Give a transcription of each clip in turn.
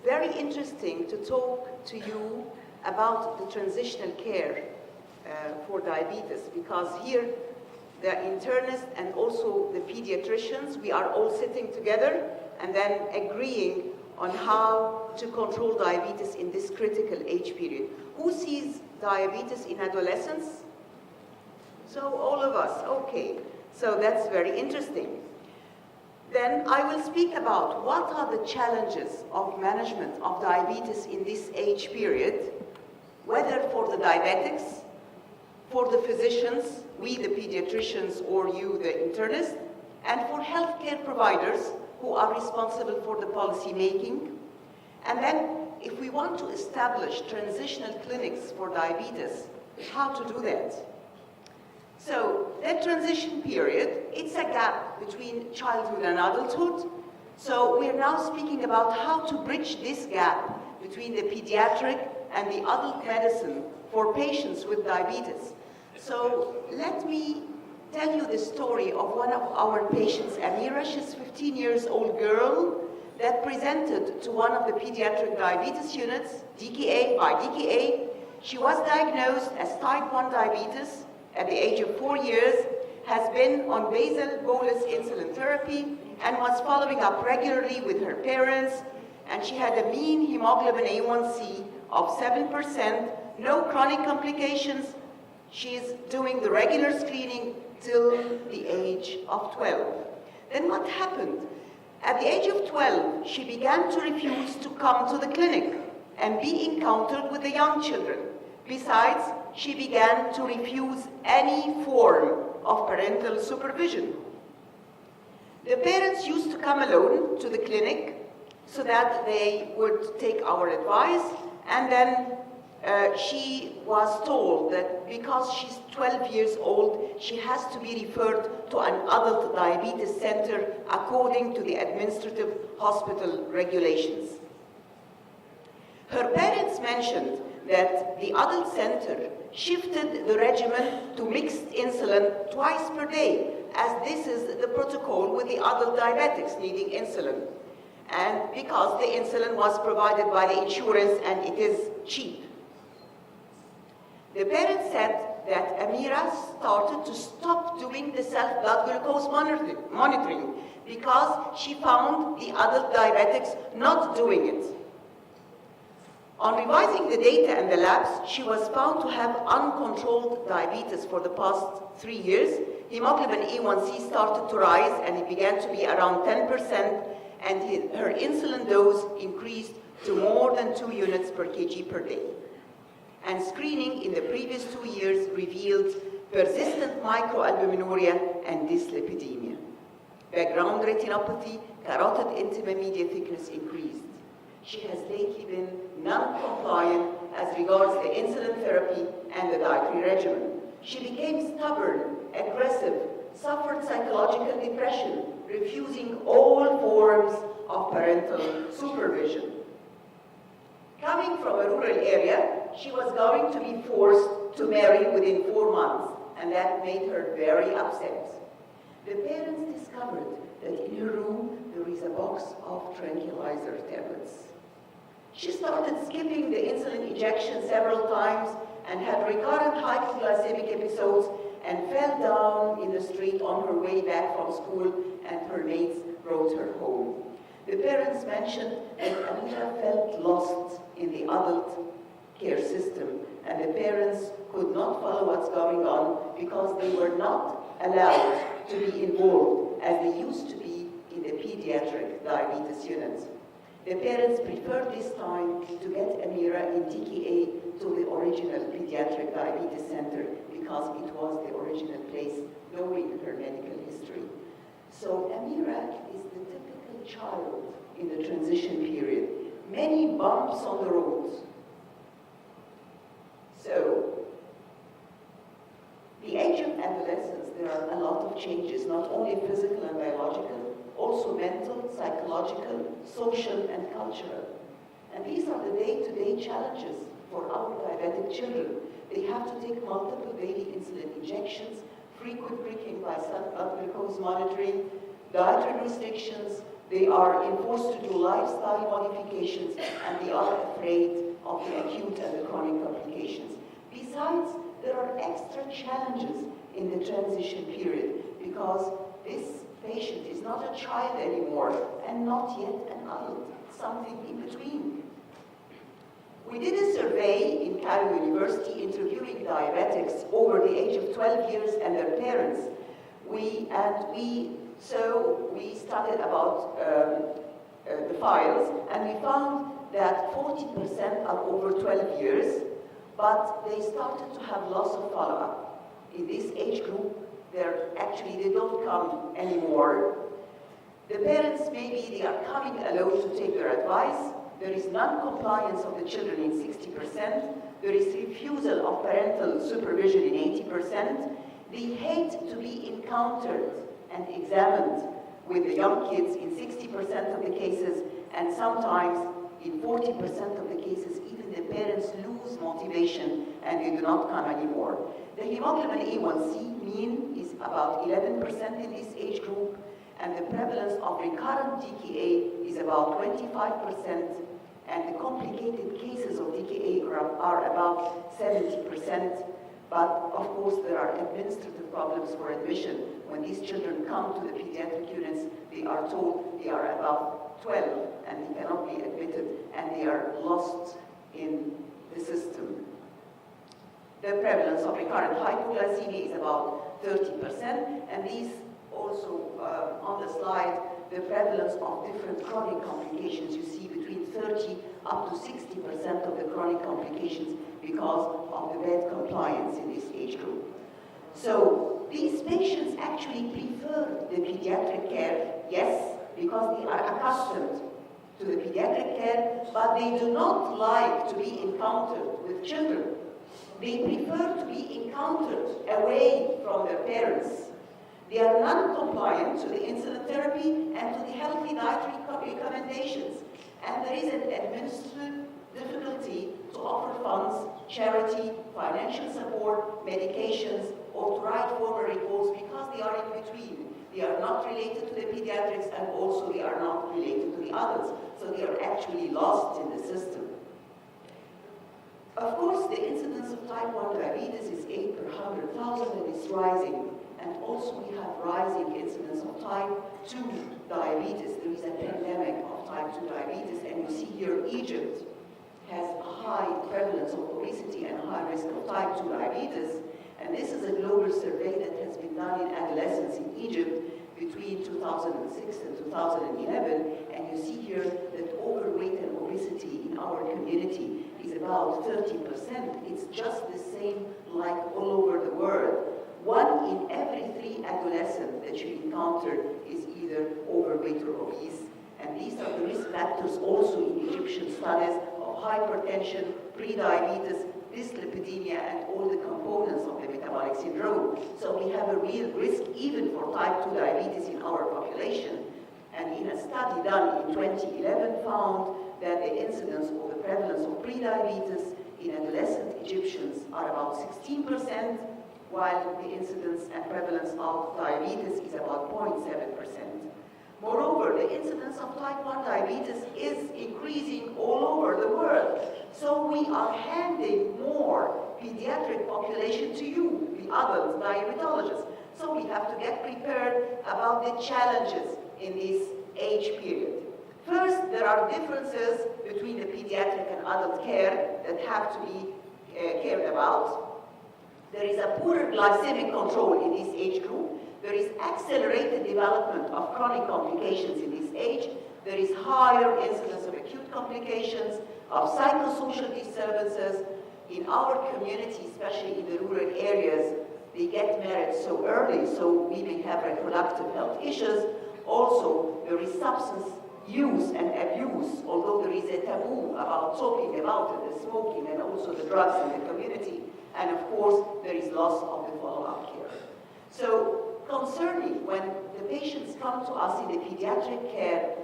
very interesting to talk to you about the transitional care for diabetes, because here the internists and also the pediatricians, we are all sitting together and then agreeing on how to control diabetes in this critical age period. Who sees diabetes in adolescence? So all of us, okay. So that's very interesting. Then I will speak about what are the challenges of management of diabetes in this age period, whether for the diabetics, for the physicians, we the pediatricians or you the internist, and for healthcare providers who are responsible for the policy making. And then if we want to establish transitional clinics for diabetes, how to do that? So that transition period, it's a gap between childhood and adulthood. So we're now speaking about how to bridge this gap between the pediatric and the adult medicine for patients with diabetes. So let me tell you the story of one of our patients, Amira. She's a 15 years old girl that presented to one of the pediatric diabetes units, DKA by DKA. She was diagnosed as type 1 diabetes at the age of 4 years, has been on basal bolus insulin therapy, and was following up regularly with her parents, and she had a mean hemoglobin A1C of 7%, no chronic complications. She's doing the regular screening till the age of 12. Then what happened? At the age of 12, she began to refuse to come to the clinic and be encountered with the young children. Besides, she began to refuse any form of parental supervision. The parents used to come alone to the clinic so that they would take our advice, and then she was told that because she's 12 years old, she has to be referred to an adult diabetes center according to the administrative hospital regulations. Her parents mentioned that the adult center shifted the regimen to mixed insulin twice per day, as this is the protocol with the adult diabetics needing insulin, and because the insulin was provided by the insurance and it is cheap. The parents said that Amira started to stop doing the self-blood glucose monitoring because she found the adult diabetics not doing it. On revising the data and the labs, she was found to have uncontrolled diabetes for the past 3 years. Hemoglobin A1C started to rise and it began to be around 10%, and her insulin dose increased to more than 2 units per kg per day. And screening in the previous 2 years revealed persistent microalbuminuria and dyslipidemia. Background retinopathy, carotid intima media thickness increased. She has lately been non-compliant as regards the insulin therapy and the dietary regimen. She became stubborn, aggressive, suffered psychological depression, refusing all forms of parental supervision. Coming from a rural area, she was going to be forced to marry within 4 months, and that made her very upset. The parents discovered that in her room there is a box of tranquilizer tablets. She started skipping the insulin injection several times and had recurrent hypoglycemic episodes and fell down in the street on her way back from school, and her mates brought her home. The parents mentioned that Amira felt lost in the adult care system, and the parents could not follow what's going on because they were not allowed to be involved as they used to be in the pediatric diabetes units. The parents preferred this time to get Amira in DKA to the original pediatric diabetes center because it was the original place, knowing her medical history. So Amira is the typical child in the transition period. Many bumps on the road. So, the age of adolescence, there are a lot of changes, not only physical and biological, also mental, psychological, social, and cultural. And these are the day-to-day challenges for our diabetic children. They have to take multiple daily insulin injections, frequent pricking by blood glucose monitoring, dietary restrictions, They are enforced to do lifestyle modifications, and they are afraid of the acute and the chronic complications. Besides, there are extra challenges in the transition period because this patient is not a child anymore and not yet an adult, something in between. We did a survey in Cairo University interviewing diabetics over the age of 12 years and their parents. We studied about the files, and we found that 40% are over 12 years, but they started to have loss of follow-up. In this age group, they don't come anymore. The parents, maybe they are coming alone to take their advice. There is non-compliance of the children in 60%. There is refusal of parental supervision in 80%. They hate to be encountered and examined with the young kids in 60% of the cases, and sometimes in 40% of the cases, even the parents lose motivation and they do not come anymore. The hemoglobin A1C mean is about 11% in this age group, and the prevalence of recurrent DKA is about 25%, and the complicated cases of DKA are about 70%. But of course, there are administrative problems for admission. When these children come to the pediatric units, they are told they are about 12 and they cannot be admitted, and they are lost in the system. The prevalence of recurrent hypoglycemia is about 30%, and these also on the slide, the prevalence of different chronic complications. You see between 30 up to 60% of the chronic complications because of the bad compliance in this age group. So these patients actually prefer the pediatric care, yes, because they are accustomed to the pediatric care, but they do not like to be encountered with children. They prefer to be encountered away from their parents. They are non-compliant to the insulin therapy and to the healthy dietary recommendations. And there is an administrative difficulty to offer funds, charity, financial support, medications, or to write formal reports because they are in between. They are not related to the pediatrics, and also they are not related to the adults. So they are actually lost in the system. Of course, the incidence of type 1 diabetes is 8 per 100,000 and is rising. And also we have rising incidence of type 2 diabetes. There is a pandemic of type 2 diabetes, and you see here Egypt has a high prevalence of obesity and high risk of type 2 diabetes. And this is a global survey that has been done in adolescents in Egypt between 2006 and 2011. And you see here that overweight and obesity in our community is about 30%. It's just the same like all over the world. 1 in every 3 adolescents that you encounter is either overweight or obese. And these are the risk factors also in Egyptian studies of hypertension, prediabetes, dyslipidemia, and all the components of the metabolic syndrome. So we have a real risk even for type 2 diabetes in our population. And in a study done in 2011 found that the incidence or the prevalence of prediabetes in adolescent Egyptians are about 16%, while the incidence and prevalence of diabetes is about 0.7%. Moreover, the incidence of type 1 diabetes is increasing all over the world. So we are handing more pediatric population to you, the adults, diabetologists. So we have to get prepared about the challenges in this age period. First, there are differences between the pediatric and adult care that have to be cared about. There is a poorer glycemic control in this age group. There is accelerated development of chronic complications in this age. There is higher incidence of acute complications, of psychosocial disturbances. In our community, especially in the rural areas, they get married so early, so women have reproductive health issues. Also, there is substance use and abuse, although there is a taboo about talking about it, the smoking and also the drugs in the community. And of course, there is loss of the follow-up care. So concerning when the patients come to us in the pediatric care,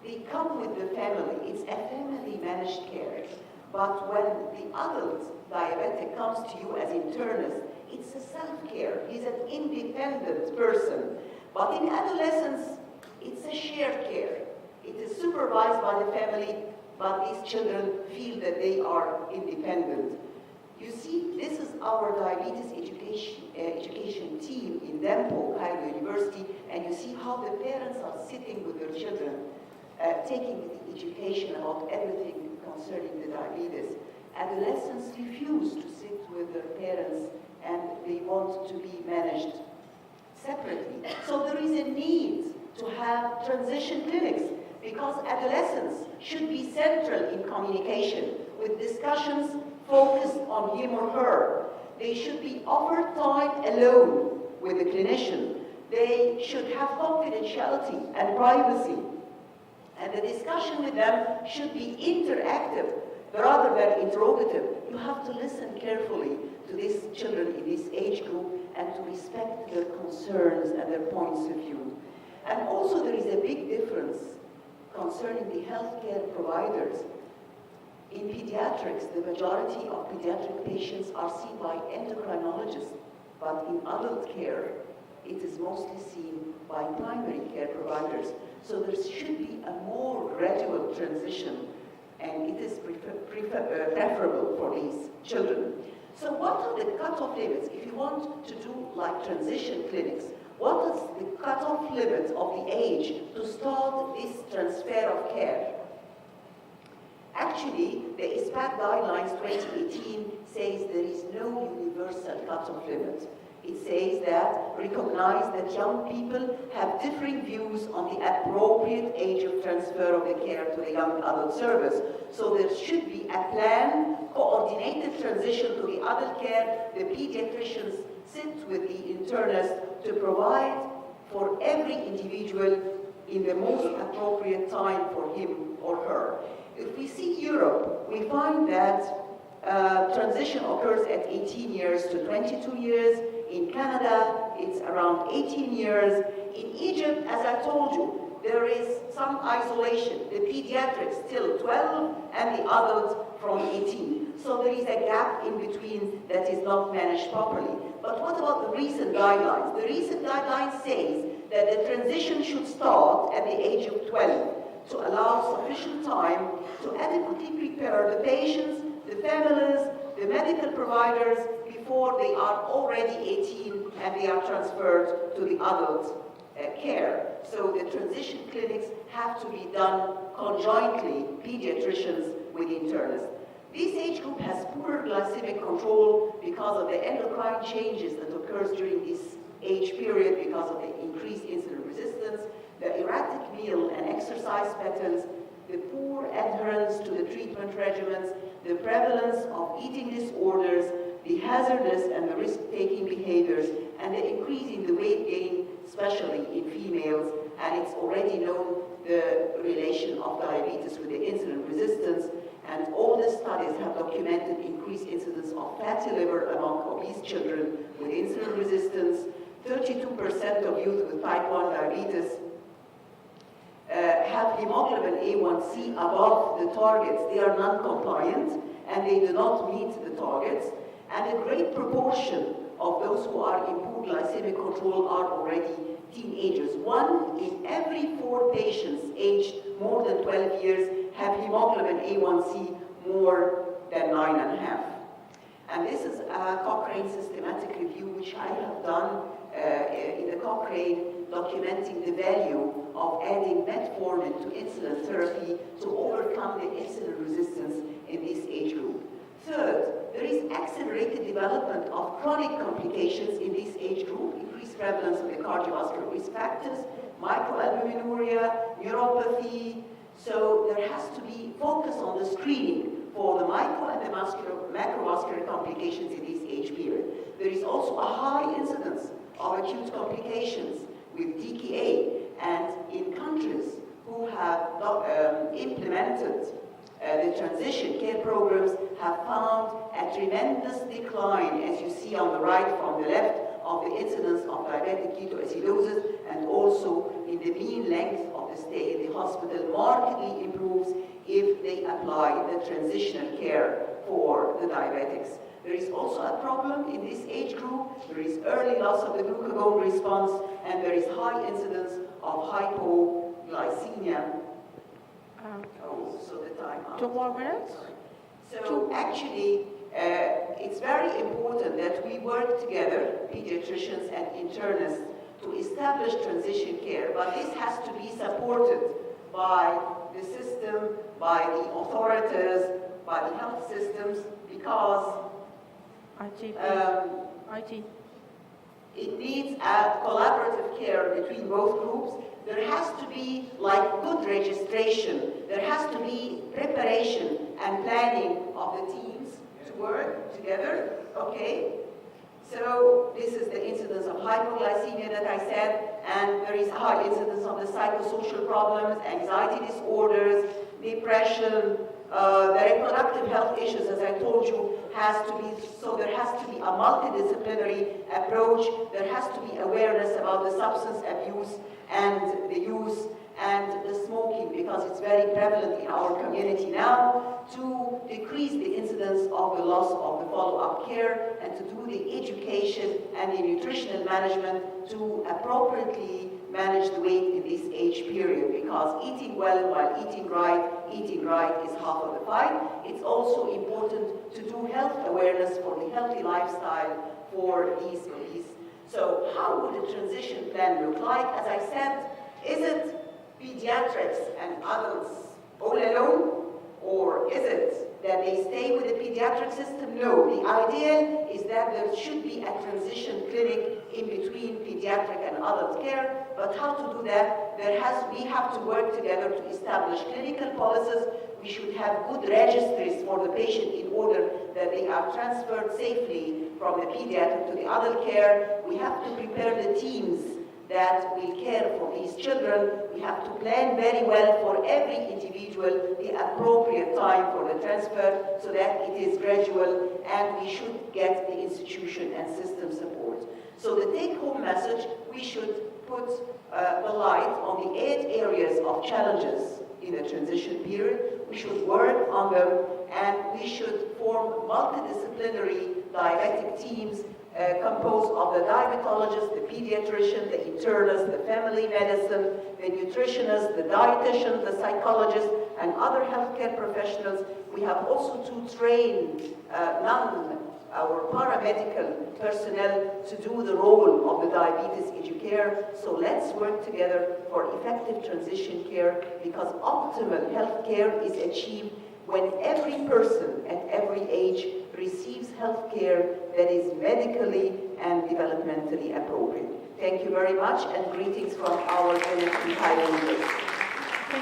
they come with the family. It's a family managed care. But when the adult diabetic comes to you as internist, it's a self-care. He's an independent person. But in adolescence, It's a shared care. It is supervised by the family, but these children feel that they are independent. You see, this is our diabetes education team in Dempo, Cairo University, and you see how the parents are sitting with their children, taking the education about everything concerning the diabetes. Adolescents refuse to sit with their parents and they want to be managed separately. So there is a need to have transition clinics because adolescents should be central in communication with discussions focused on him or her. They should be offered time alone with the clinician. They should have confidentiality and privacy. And the discussion with them should be interactive rather than interrogative. You have to listen carefully to these children in this age group and to respect their concerns and their points of view. And also there is a big difference concerning the healthcare providers. In pediatrics, the majority of pediatric patients are seen by endocrinologists, but in adult care, it is mostly seen by primary care providers. So there should be a more gradual transition, and it is preferable for these children. So what are the cutoff limits? If you want to do like transition clinics, what is the cutoff limit of the age to start this transfer of care? Actually, the ISPAD guidelines 2018 says there is no universal cutoff limit. It says that recognize that young people have differing views on the appropriate age of transfer of the care to the young adult service. So there should be a plan, coordinated transition to the adult care. The pediatricians sit with the internist to provide for every individual in the most appropriate time for him or her. If we see Europe, we find that transition occurs at 18 years to 22 years. In Canada, it's around 18 years. In Egypt, as I told you, there is some isolation. The pediatrics till 12 and the adults from 18. So there is a gap in between that is not managed properly. But what about the recent guidelines? The recent guidelines says that the transition should start at the age of 12 to allow sufficient time to adequately prepare the patients, the families, the medical providers before they are already 18 and they are transferred to the adult care. So the transition clinics have to be done conjointly, pediatricians with internists. This age group has poor glycemic control because of the endocrine changes that occurs during this age period because of the increased insulin resistance, the erratic meal and exercise patterns, the poor adherence to the treatment regimens, the prevalence of eating disorders, the hazardous and the risk-taking behaviors, and the increase in the weight gain, especially in females. And it's already known the relation of diabetes with the insulin resistance, and all the studies have documented increased incidence of fatty liver among obese children with insulin resistance. 32% of youth with type 1 diabetes have hemoglobin A1C above the targets. They are non-compliant and they do not meet the targets. And a great proportion of those who are in poor glycemic control are already teenagers. 1 in every 4 patients aged more than 12 years have hemoglobin A1C more than 9.5. And this is a Cochrane systematic review which I have done in the Cochrane, documenting the value of adding metformin to insulin therapy to overcome the insulin resistance in this age group. Third, there is accelerated development of chronic complications in this age group, increased prevalence of the cardiovascular risk factors, microalbuminuria, neuropathy. So there has to be focus on the screening for the micro and the macrovascular complications in this age period. There is also a high incidence of acute complications with DKA, and in countries who have implemented the transition care programs have found a tremendous decline, as you see on the right from the left, of the incidence of diabetic ketoacidosis, and also in the mean length of the stay in the hospital markedly improves if they apply the transitional care for the diabetics. There is also a problem in this age group. There is early loss of the glucagon response, and there is high incidence of hypoglycemia. Oh, so the time out. 2 more minutes? So actually, it's very important that we work together, pediatricians and internists, to establish transition care. But this has to be supported by the system, by the authorities, by the health systems, because IT. it needs a collaborative care between both groups. There has to be like good registration. There has to be preparation and planning of the teams to work together, okay? So this is the incidence of hypoglycemia that I said, and there is a high incidence of the psychosocial problems, anxiety disorders, depression, the reproductive health issues, as I told you, has to be, so there has to be a multidisciplinary approach. There has to be awareness about the substance abuse and the use and the smoking, because it's very prevalent in our community now, to decrease the incidence of the loss of the follow-up care and to do the education and the nutritional management to appropriately manage the weight in this age period, because eating well while eating right is half of the fight. It's also important to do health awareness for the healthy lifestyle for these babies. So how would a transition plan look like? As I said, is it pediatrics and adults all alone, or is it that they stay with the pediatric system? No, the ideal is that there should be a transition clinic in between pediatric and adult care. But how to do that? We have to work together to establish clinical policies. We should have good registries for the patient in order that they are transferred safely from the pediatric to the adult care. We have to prepare the teams that will care for these children. We have to plan very well for every individual the appropriate time for the transfer so that it is gradual, and we should get the institution and system support. So the take-home message, we should put the light on the 8 areas of challenges in the transition period. We should work on them, and we should form multidisciplinary diabetic teams composed of the diabetologist, the pediatrician, the internist, the family medicine, the nutritionist, the dietitian, the psychologist, and other healthcare professionals. We have also to train our paramedical personnel to do the role of the diabetes educator. So let's work together for effective transition care, because optimal health care is achieved when every person at every age receives health care that is medically and developmentally appropriate. Thank you very much, and greetings from our unit in Cairo University.